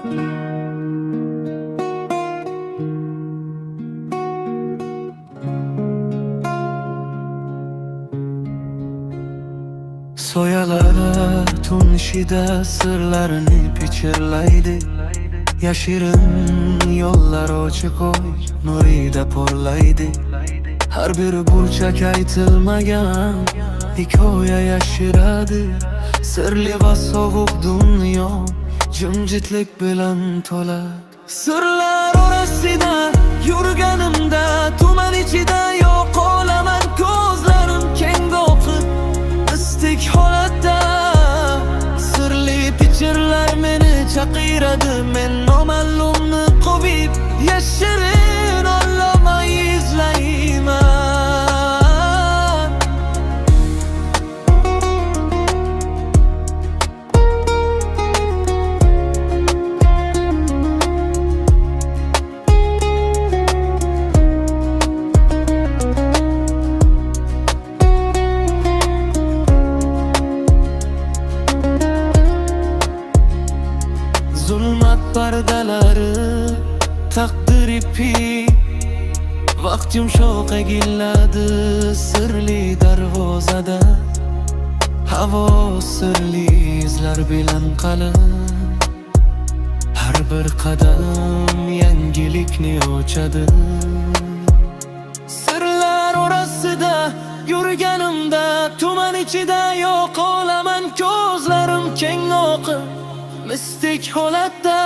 Soyalar tun ishida sirlarini pichirlaydi. Yashirin yo'llar ochiq oy nurida porlaydi. Har bir burchak aytilmagan hikoya yashiradi. Sirli va sovuq dunyo jimjitlik bilan to'ladi. Sirlar orasida yurganimda, tuman ichida yo'qolaman. Ko'zlarim keng o'qib istik holatda, sirli pichirlar meni chaqiradi. Men noma'lumni quvib yashirin olomay izlayman. Zulmat pardalari, taqdir ipi, vaqt yumshoq egilladi sirli darvozada. Havo sirli izlar bilan qalin, har bir qadam yangilikni ochadi. Sirlar orasida yurganimda, tuman ichida yo'qolaman. Ko'zlarim keng o'qib mistik holatda,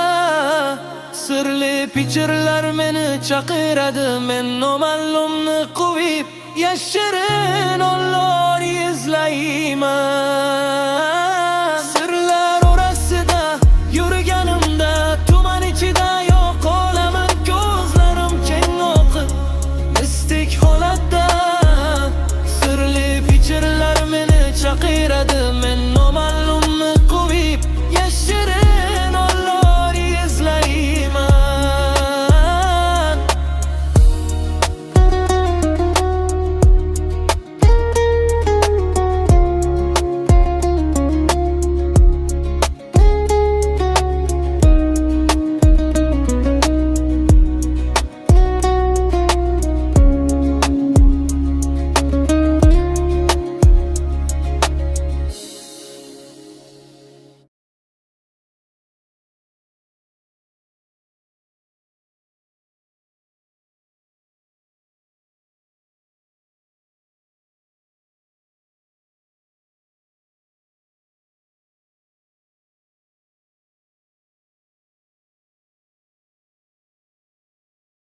sirli pichirlar meni chaqiradi. Men noma'lumni quvib yashirin olor izlayman.